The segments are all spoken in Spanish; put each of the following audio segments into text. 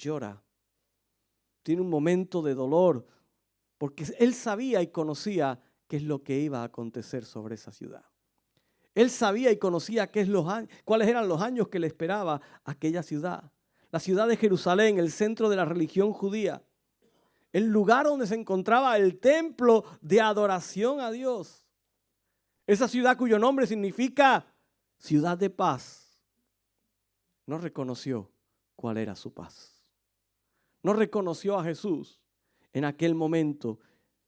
llora. Tiene un momento de dolor porque él sabía y conocía qué es lo que iba a acontecer sobre esa ciudad. Él sabía y conocía cuáles eran los años que le esperaba aquella ciudad. La ciudad de Jerusalén, el centro de la religión judía. El lugar donde se encontraba el templo de adoración a Dios. Esa ciudad cuyo nombre significa ciudad de paz. No reconoció cuál era su paz. No reconoció a Jesús en aquel momento.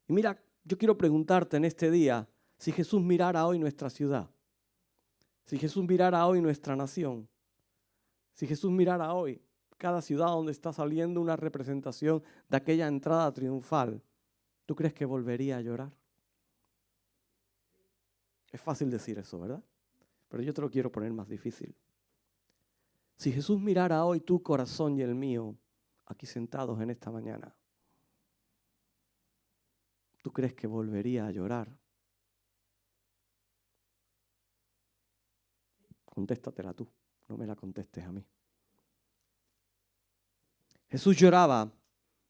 Y mira, yo quiero preguntarte en este día, si Jesús mirara hoy nuestra ciudad, si Jesús mirara hoy nuestra nación, si Jesús mirara hoy cada ciudad donde está saliendo una representación de aquella entrada triunfal, ¿tú crees que volvería a llorar? Es fácil decir eso, ¿verdad? Pero yo te lo quiero poner más difícil. Si Jesús mirara hoy tu corazón y el mío, aquí sentados en esta mañana, ¿tú crees que volvería a llorar? Contéstatela tú, no me la contestes a mí. Jesús lloraba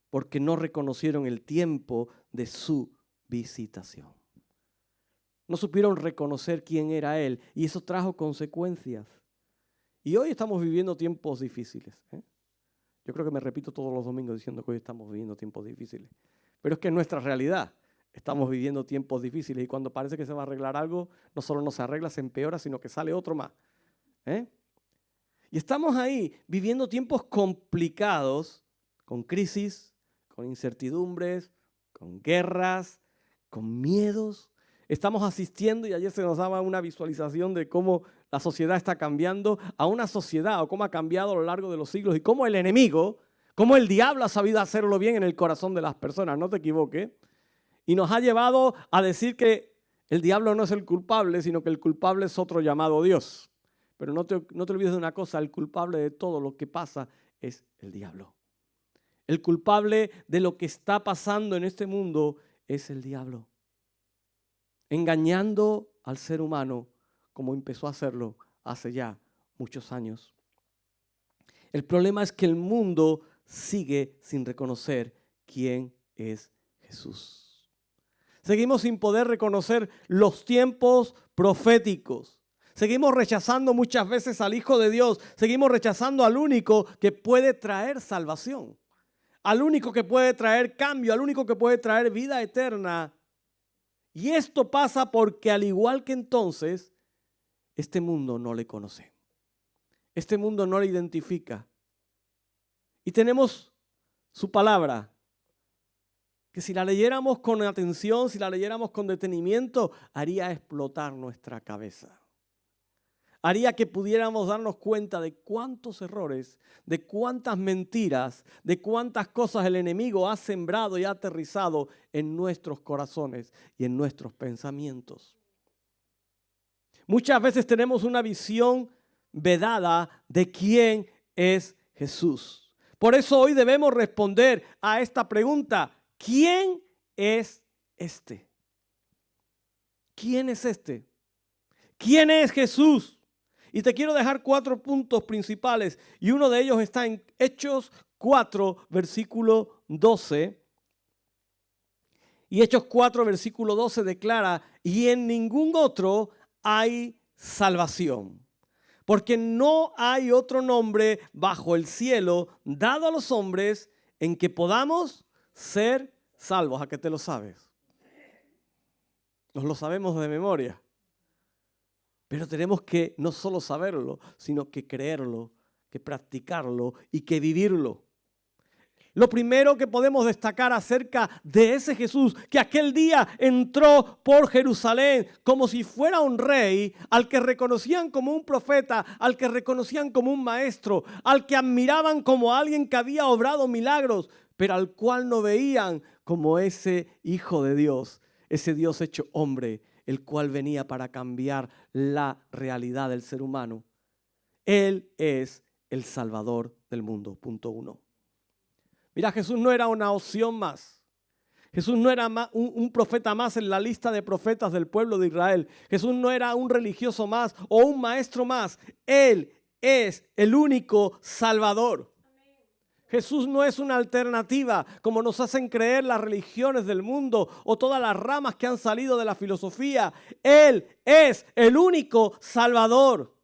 porque no reconocieron el tiempo de su visitación. No supieron reconocer quién era Él y eso trajo consecuencias. Y hoy estamos viviendo tiempos difíciles. Yo creo que me repito todos los domingos diciendo que hoy estamos viviendo tiempos difíciles. Pero es que en nuestra realidad estamos viviendo tiempos difíciles y cuando parece que se va a arreglar algo, no solo no se arregla, se empeora, sino que sale otro más. Y estamos ahí viviendo tiempos complicados, con crisis, con incertidumbres, con guerras, con miedos. Estamos asistiendo, y ayer se nos daba una visualización de cómo la sociedad está cambiando a una sociedad, o cómo ha cambiado a lo largo de los siglos, y cómo el enemigo, cómo el diablo ha sabido hacerlo bien en el corazón de las personas, no te equivoques, y nos ha llevado a decir que el diablo no es el culpable, sino que el culpable es otro llamado Dios. Pero no te olvides de una cosa, el culpable de todo lo que pasa es el diablo. El culpable de lo que está pasando en este mundo es el diablo. Engañando al ser humano como empezó a hacerlo hace ya muchos años. El problema es que el mundo sigue sin reconocer quién es Jesús. Seguimos sin poder reconocer los tiempos proféticos. Seguimos rechazando muchas veces al Hijo de Dios. Seguimos rechazando al único que puede traer salvación. Al único que puede traer cambio. Al único que puede traer vida eterna. Y esto pasa porque al igual que entonces, este mundo no le conoce. Este mundo no le identifica. Y tenemos su palabra, que si la leyéramos con atención, si la leyéramos con detenimiento, haría explotar nuestra cabeza. Haría que pudiéramos darnos cuenta de cuántos errores, de cuántas mentiras, de cuántas cosas el enemigo ha sembrado y ha aterrizado en nuestros corazones y en nuestros pensamientos. Muchas veces tenemos una visión vedada de quién es Jesús. Por eso hoy debemos responder a esta pregunta: ¿quién es este? ¿Quién es este? ¿Quién es Jesús? Y te quiero dejar 4 puntos principales y uno de ellos está en Hechos 4, versículo 12. Y Hechos 4, versículo 12 declara: y en ningún otro hay salvación, porque no hay otro nombre bajo el cielo dado a los hombres en que podamos ser salvos. ¿A qué te lo sabes? Nos lo sabemos de memoria. Pero tenemos que no solo saberlo, sino que creerlo, que practicarlo y que vivirlo. Lo primero que podemos destacar acerca de ese Jesús que aquel día entró por Jerusalén como si fuera un rey, al que reconocían como un profeta, al que reconocían como un maestro, al que admiraban como alguien que había obrado milagros, pero al cual no veían como ese Hijo de Dios, ese Dios hecho hombre, el cual venía para cambiar la realidad del ser humano. Él es el Salvador del mundo, punto 1. Mira, Jesús no era una opción más. Jesús no era un profeta más en la lista de profetas del pueblo de Israel. Jesús no era un religioso más o un maestro más. Él es el único Salvador. Jesús no es una alternativa como nos hacen creer las religiones del mundo o todas las ramas que han salido de la filosofía. Él es el único Salvador.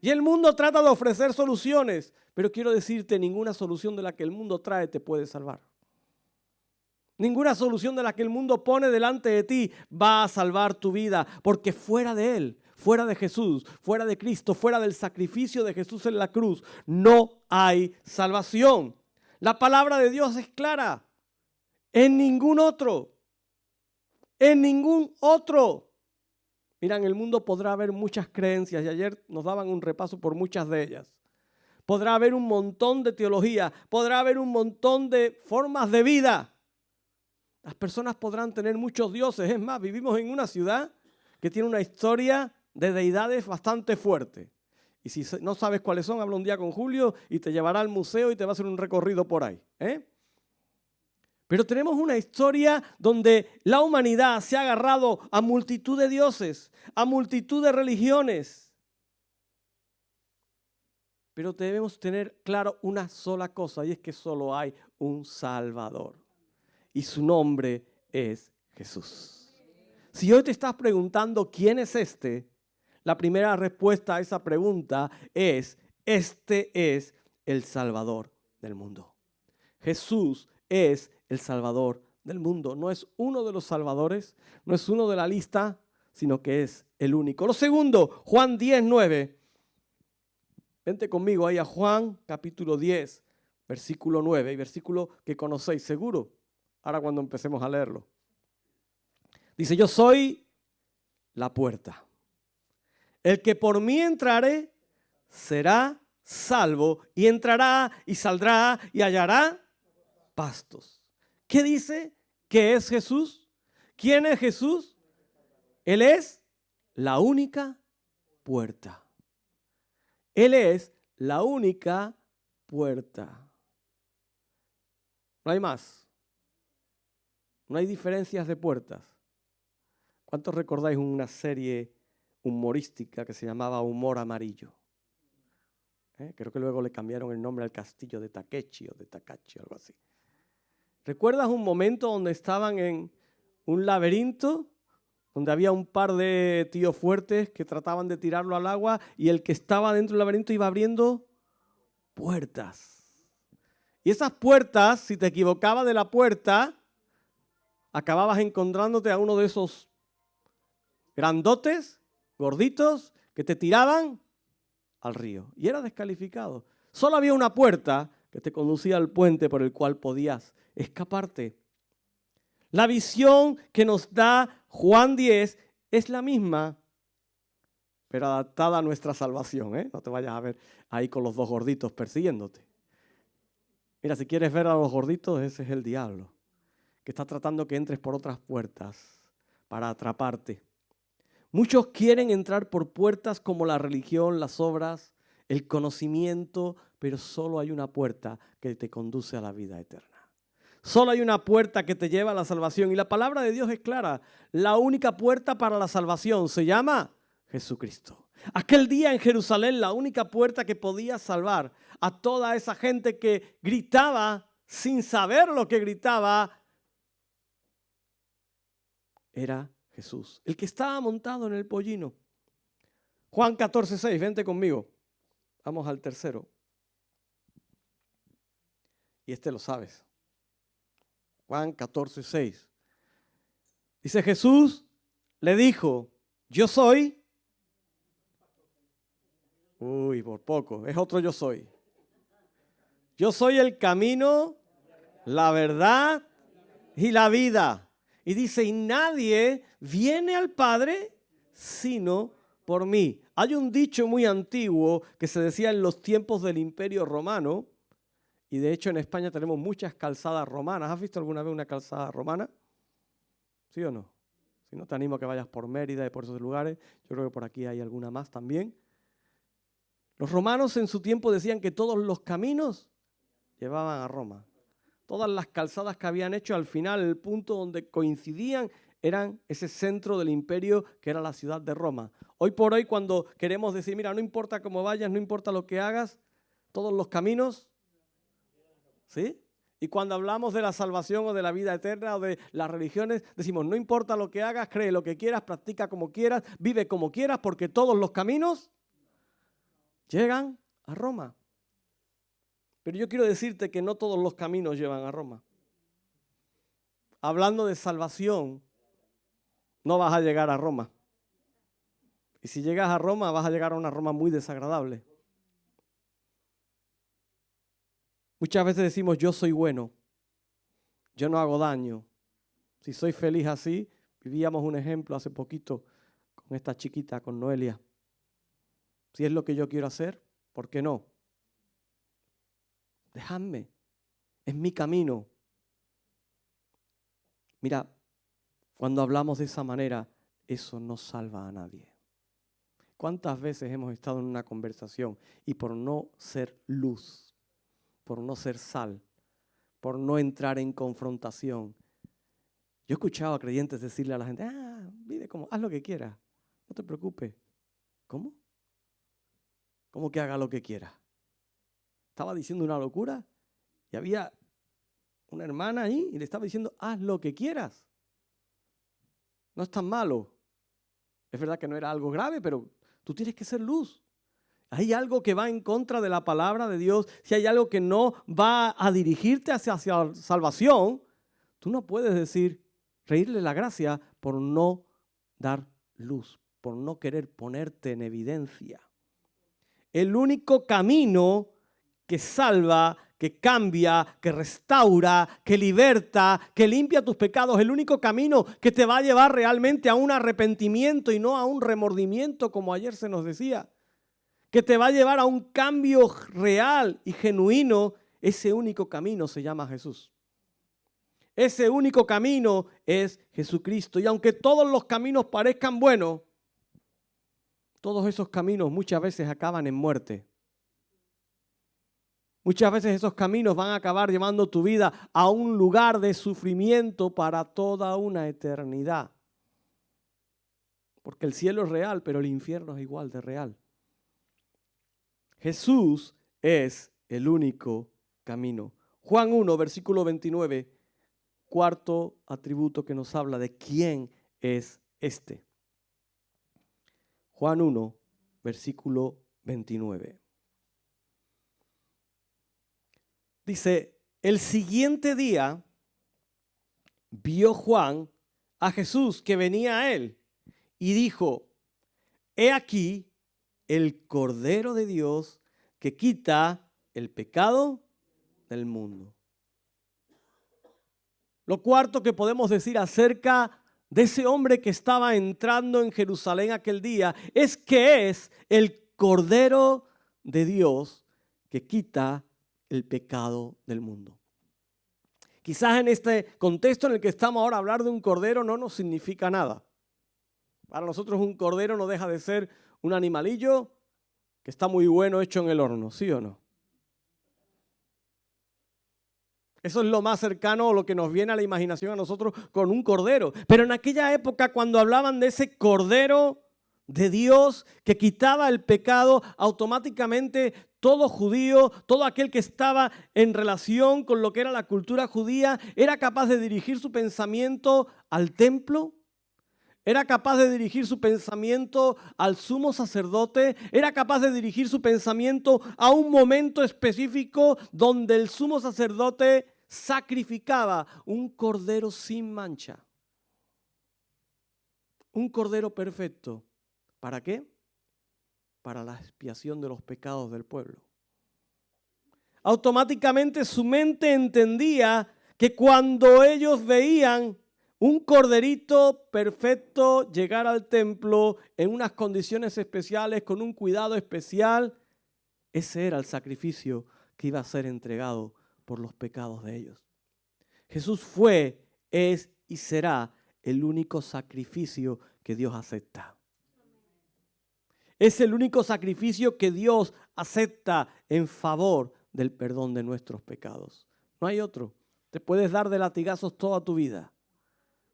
Y el mundo trata de ofrecer soluciones, pero quiero decirte, ninguna solución de la que el mundo trae te puede salvar. Ninguna solución de la que el mundo pone delante de ti va a salvar tu vida, porque fuera de Él, fuera de Jesús, fuera de Cristo, fuera del sacrificio de Jesús en la cruz, no hay salvación. La palabra de Dios es clara. En ningún otro. En ningún otro. Mira, en el mundo podrá haber muchas creencias y ayer nos daban un repaso por muchas de ellas. Podrá haber un montón de teología, podrá haber un montón de formas de vida. Las personas podrán tener muchos dioses. Es más, vivimos en una ciudad que tiene una historia de deidades bastante fuerte. Y si no sabes cuáles son, habla un día con Julio y te llevará al museo y te va a hacer un recorrido por ahí. Pero tenemos una historia donde la humanidad se ha agarrado a multitud de dioses, a multitud de religiones. Pero debemos tener claro una sola cosa, y es que solo hay un Salvador. Y su nombre es Jesús. Si hoy te estás preguntando quién es este, la primera respuesta a esa pregunta es: este es el Salvador del mundo. Jesús es el Salvador del mundo. No es uno de los salvadores, no es uno de la lista, sino que es el único. Lo segundo, Juan 10:9. Vente conmigo ahí a Juan capítulo 10, versículo 9, y versículo que conocéis seguro. Ahora cuando empecemos a leerlo. Dice: yo soy la puerta. El que por mí entrare será salvo, y entrará y saldrá y hallará pastos. ¿Qué dice? ¿Qué es Jesús? ¿Quién es Jesús? Él es la única puerta. Él es la única puerta. No hay más. No hay diferencias de puertas. ¿Cuántos recordáis una serie humorística que se llamaba Humor Amarillo? Creo que luego le cambiaron el nombre al castillo de Takechi o de Takachi, algo así. ¿Recuerdas un momento donde estaban en un laberinto, donde había un par de tíos fuertes que trataban de tirarlo al agua y el que estaba dentro del laberinto iba abriendo puertas? Y esas puertas, si te equivocabas de la puerta, acababas encontrándote a uno de esos grandotes, gorditos, que te tiraban al río. Y era descalificado. Solo había una puerta que te conducía al puente por el cual podías escaparte. La visión que nos da Juan 10 es la misma, pero adaptada a nuestra salvación. No te vayas a ver ahí con los dos gorditos persiguiéndote. Mira, si quieres ver a los gorditos, ese es el diablo, que está tratando que entres por otras puertas para atraparte. Muchos quieren entrar por puertas como la religión, las obras, el conocimiento, pero solo hay una puerta que te conduce a la vida eterna. Solo hay una puerta que te lleva a la salvación. Y la palabra de Dios es clara. La única puerta para la salvación se llama Jesucristo. Aquel día en Jerusalén, la única puerta que podía salvar a toda esa gente que gritaba sin saber lo que gritaba era Jesús, el que estaba montado en el pollino. Juan 14:6, vente conmigo. Vamos al tercero. Y este lo sabes. Juan 14:6. Dice: Jesús le dijo: yo soy. Uy, por poco. Es otro yo soy. Yo soy el camino, la verdad y la vida. Y dice: y nadie viene al Padre sino por mí. Hay un dicho muy antiguo que se decía en los tiempos del Imperio Romano, y de hecho en España tenemos muchas calzadas romanas. ¿Has visto alguna vez una calzada romana? ¿Sí o no? Si no, te animo a que vayas por Mérida y por esos lugares. Yo creo que por aquí hay alguna más también. Los romanos en su tiempo decían que todos los caminos llevaban a Roma. Todas las calzadas que habían hecho, al final el punto donde coincidían eran ese centro del imperio que era la ciudad de Roma. Hoy por hoy, cuando queremos decir: mira, no importa cómo vayas, no importa lo que hagas, todos los caminos ¿Sí? Y cuando hablamos de la salvación o de la vida eterna o de las religiones, decimos, no importa lo que hagas, cree lo que quieras, practica como quieras, vive como quieras, porque todos los caminos llegan a Roma. Pero yo quiero decirte que no todos los caminos llevan a Roma. Hablando de salvación, no vas a llegar a Roma. Y si llegas a Roma, vas a llegar a una Roma muy desagradable. Muchas veces decimos, yo soy bueno, yo no hago daño. Si soy feliz así, vivíamos un ejemplo hace poquito con esta chiquita, con Noelia. Si es lo que yo quiero hacer, ¿por qué no? Dejadme, es mi camino. Mira, cuando hablamos de esa manera, eso no salva a nadie. ¿Cuántas veces hemos estado en una conversación y por no ser luz, por no ser sal, por no entrar en confrontación? Yo he escuchado a creyentes decirle a la gente, vive como, haz lo que quieras, no te preocupes. ¿Cómo? ¿Cómo que haga lo que quiera? Estaba diciendo una locura y había una hermana ahí y le estaba diciendo, haz lo que quieras. No es tan malo. Es verdad que no era algo grave, pero tú tienes que ser luz. Hay algo que va en contra de la palabra de Dios, si hay algo que no va a dirigirte hacia salvación, tú no puedes decir, reírle la gracia por no dar luz, por no querer ponerte en evidencia. El único camino que salva, que cambia, que restaura, que liberta, que limpia tus pecados, el único camino que te va a llevar realmente a un arrepentimiento y no a un remordimiento, como ayer se nos decía, que te va a llevar a un cambio real y genuino, ese único camino se llama Jesús. Ese único camino es Jesucristo. Y aunque todos los caminos parezcan buenos, todos esos caminos muchas veces acaban en muerte. Muchas veces esos caminos van a acabar llevando tu vida a un lugar de sufrimiento para toda una eternidad. Porque el cielo es real, pero el infierno es igual de real. Jesús es el único camino. Juan 1, versículo 29, cuarto atributo que nos habla de quién es este. Juan 1, versículo 29. Dice, el siguiente día vio Juan a Jesús que venía a él y dijo, he aquí el Cordero de Dios que quita el pecado del mundo. Lo cuarto que podemos decir acerca de ese hombre que estaba entrando en Jerusalén aquel día es que es el Cordero de Dios que quita el pecado del mundo. Quizás en este contexto en el que estamos ahora, hablar de un cordero no nos significa nada. Para nosotros un cordero no deja de ser un animalillo que está muy bueno hecho en el horno, ¿sí o no? Eso es lo más cercano o lo que nos viene a la imaginación a nosotros con un cordero. Pero en aquella época, cuando hablaban de ese cordero de Dios que quitaba el pecado, automáticamente todo judío, todo aquel que estaba en relación con lo que era la cultura judía, era capaz de dirigir su pensamiento al templo. Era capaz de dirigir su pensamiento al sumo sacerdote, era capaz de dirigir su pensamiento a un momento específico donde el sumo sacerdote sacrificaba un cordero sin mancha. Un cordero perfecto. ¿Para qué? Para la expiación de los pecados del pueblo. Automáticamente su mente entendía que cuando ellos veían un corderito perfecto llegar al templo en unas condiciones especiales, con un cuidado especial, ese era el sacrificio que iba a ser entregado por los pecados de ellos. Jesús fue, es y será el único sacrificio que Dios acepta. Es el único sacrificio que Dios acepta en favor del perdón de nuestros pecados. No hay otro. Te puedes dar de latigazos toda tu vida,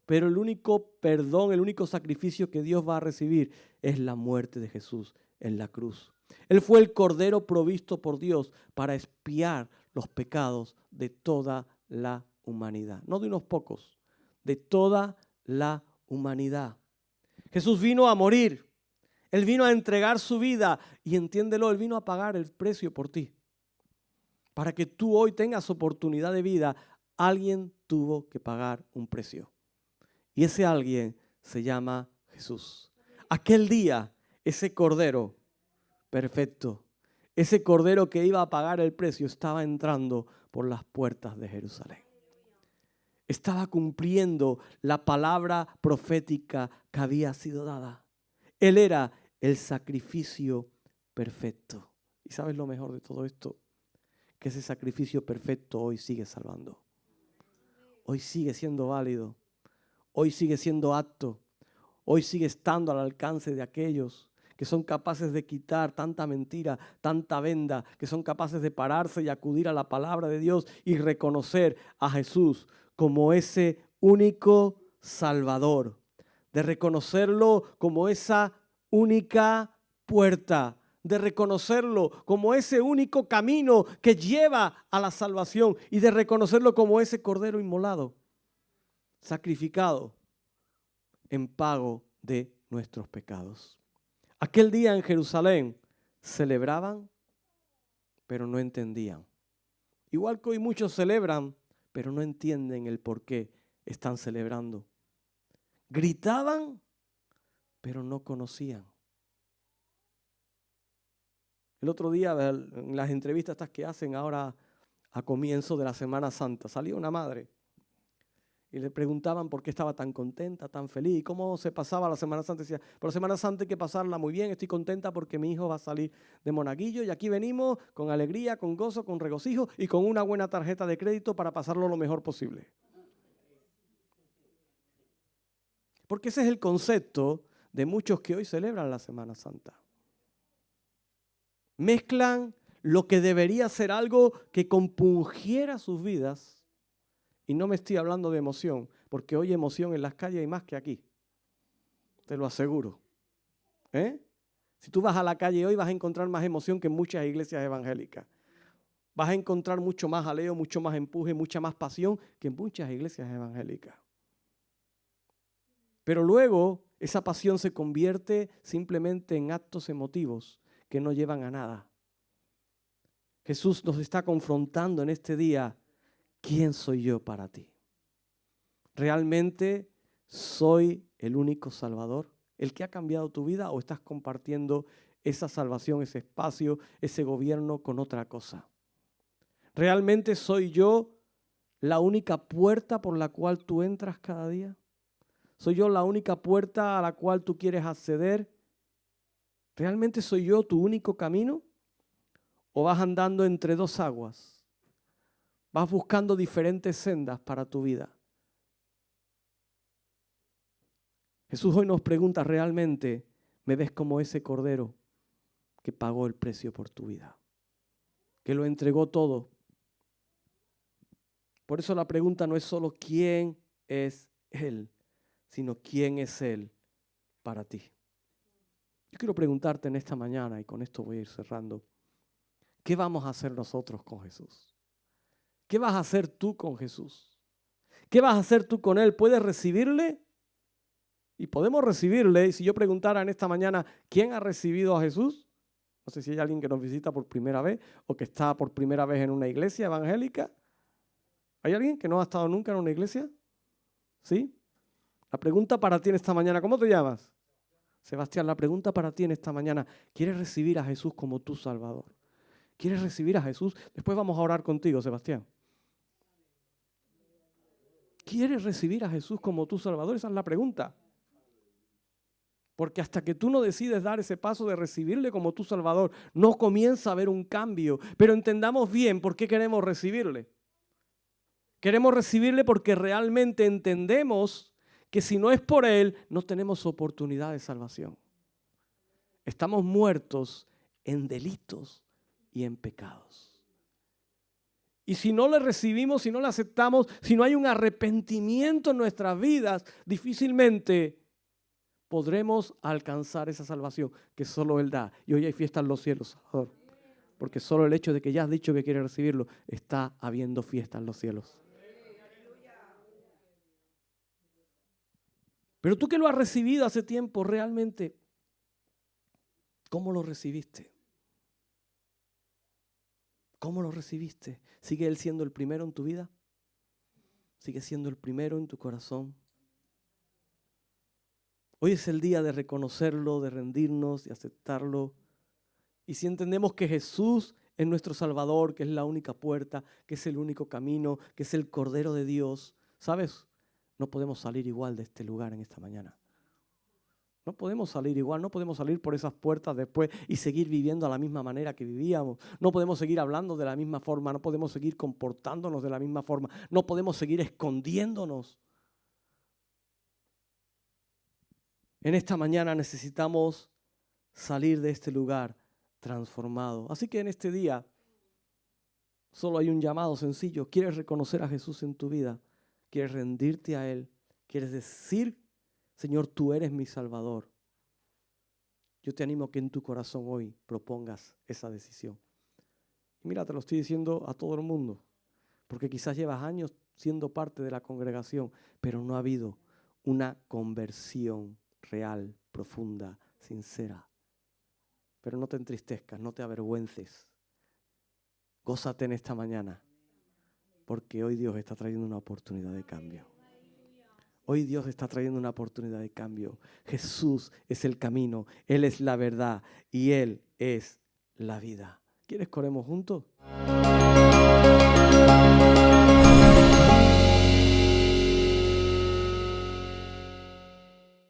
pero el único perdón, el único sacrificio que Dios va a recibir es la muerte de Jesús en la cruz. Él fue el cordero provisto por Dios para expiar los pecados de toda la humanidad. No de unos pocos, de toda la humanidad. Jesús vino a morir. Él vino a entregar su vida y entiéndelo, Él vino a pagar el precio por ti. Para que tú hoy tengas oportunidad de vida, alguien tuvo que pagar un precio. Y ese alguien se llama Jesús. Aquel día, ese cordero perfecto, ese cordero que iba a pagar el precio, estaba entrando por las puertas de Jerusalén. Estaba cumpliendo la palabra profética que había sido dada. Él era el sacrificio perfecto. ¿Y sabes lo mejor de todo esto? Que ese sacrificio perfecto hoy sigue salvando. Hoy sigue siendo válido. Hoy sigue siendo apto. Hoy sigue estando al alcance de aquellos que son capaces de quitar tanta mentira, tanta venda, que son capaces de pararse y acudir a la palabra de Dios y reconocer a Jesús como ese único Salvador, de reconocerlo como esa única puerta, de reconocerlo como ese único camino que lleva a la salvación y de reconocerlo como ese cordero inmolado, sacrificado en pago de nuestros pecados. Aquel día en Jerusalén celebraban, pero no entendían. Igual que hoy muchos celebran, pero no entienden el por qué están celebrando. Gritaban, pero no conocían. El otro día, en las entrevistas estas que hacen ahora a comienzo de la Semana Santa, salía una madre y le preguntaban por qué estaba tan contenta, tan feliz, cómo se pasaba la Semana Santa. Decía, por la Semana Santa hay que pasarla muy bien, estoy contenta porque mi hijo va a salir de monaguillo y aquí venimos con alegría, con gozo, con regocijo y con una buena tarjeta de crédito para pasarlo lo mejor posible. Porque ese es el concepto de muchos que hoy celebran la Semana Santa. Mezclan lo que debería ser algo que compungiera sus vidas. Y no me estoy hablando de emoción, porque hoy emoción en las calles hay más que aquí. Te lo aseguro. Si tú vas a la calle hoy vas a encontrar más emoción que en muchas iglesias evangélicas. Vas a encontrar mucho más jaleo, mucho más empuje, mucha más pasión que en muchas iglesias evangélicas. Pero luego esa pasión se convierte simplemente en actos emotivos que no llevan a nada. Jesús nos está confrontando en este día. ¿Quién soy yo para ti? ¿Realmente soy el único Salvador? ¿El que ha cambiado tu vida o estás compartiendo esa salvación, ese espacio, ese gobierno con otra cosa? ¿Realmente soy yo la única puerta por la cual tú entras cada día? ¿Soy yo la única puerta a la cual tú quieres acceder? ¿Realmente soy yo tu único camino? ¿O vas andando entre dos aguas? Vas buscando diferentes sendas para tu vida. Jesús hoy nos pregunta, ¿realmente me ves como ese cordero que pagó el precio por tu vida? Que lo entregó todo. Por eso la pregunta no es solo quién es Él, sino quién es Él para ti. Yo quiero preguntarte en esta mañana, y con esto voy a ir cerrando, ¿qué vamos a hacer nosotros con Jesús? ¿Qué vas a hacer tú con Jesús? ¿Qué vas a hacer tú con Él? ¿Puedes recibirle? Y podemos recibirle. Y si yo preguntara en esta mañana, ¿quién ha recibido a Jesús? No sé si hay alguien que nos visita por primera vez o que está por primera vez en una iglesia evangélica. ¿Hay alguien que no ha estado nunca en una iglesia? ¿Sí? La pregunta para ti en esta mañana, ¿cómo te llamas? Sebastián, la pregunta para ti en esta mañana, ¿quieres recibir a Jesús como tu Salvador? ¿Quieres recibir a Jesús? Después vamos a orar contigo, Sebastián. ¿Quieres recibir a Jesús como tu Salvador? Esa es la pregunta. Porque hasta que tú no decides dar ese paso de recibirle como tu Salvador, no comienza a haber un cambio. Pero entendamos bien por qué queremos recibirle. Queremos recibirle porque realmente entendemos que si no es por Él, no tenemos oportunidad de salvación. Estamos muertos en delitos y en pecados. Y si no le recibimos, si no le aceptamos, si no hay un arrepentimiento en nuestras vidas, difícilmente podremos alcanzar esa salvación que solo Él da. Y hoy hay fiesta en los cielos, Salvador. porque solo el hecho de que ya has dicho que quieres recibirlo, está habiendo fiesta en los cielos. Pero tú que lo has recibido hace tiempo, realmente, ¿cómo lo recibiste? ¿Cómo lo recibiste? ¿Sigue Él siendo el primero en tu vida? ¿Sigue siendo el primero en tu corazón? Hoy es el día de reconocerlo, de rendirnos, de aceptarlo. Y si entendemos que Jesús es nuestro Salvador, que es la única puerta, que es el único camino, que es el Cordero de Dios, ¿sabes? No podemos salir igual de este lugar en esta mañana. No podemos salir igual, no podemos salir por esas puertas después y seguir viviendo a la misma manera que vivíamos. No podemos seguir hablando de la misma forma, no podemos seguir comportándonos de la misma forma, no podemos seguir escondiéndonos. En esta mañana necesitamos salir de este lugar transformado. Así que en este día solo hay un llamado sencillo. ¿Quieres reconocer a Jesús en tu vida? ¿Quieres rendirte a Él? ¿Quieres decir, Señor, tú eres mi Salvador? Yo te animo a que en tu corazón hoy propongas esa decisión. Y mira, te lo estoy diciendo a todo el mundo, porque quizás llevas años siendo parte de la congregación, pero no ha habido una conversión real, profunda, sincera. Pero no te entristezcas, no te avergüences. Gózate en esta mañana, porque hoy Dios está trayendo una oportunidad de cambio. Hoy Dios está trayendo una oportunidad de cambio. Jesús es el camino, Él es la verdad y Él es la vida. ¿Quieres que oremos juntos?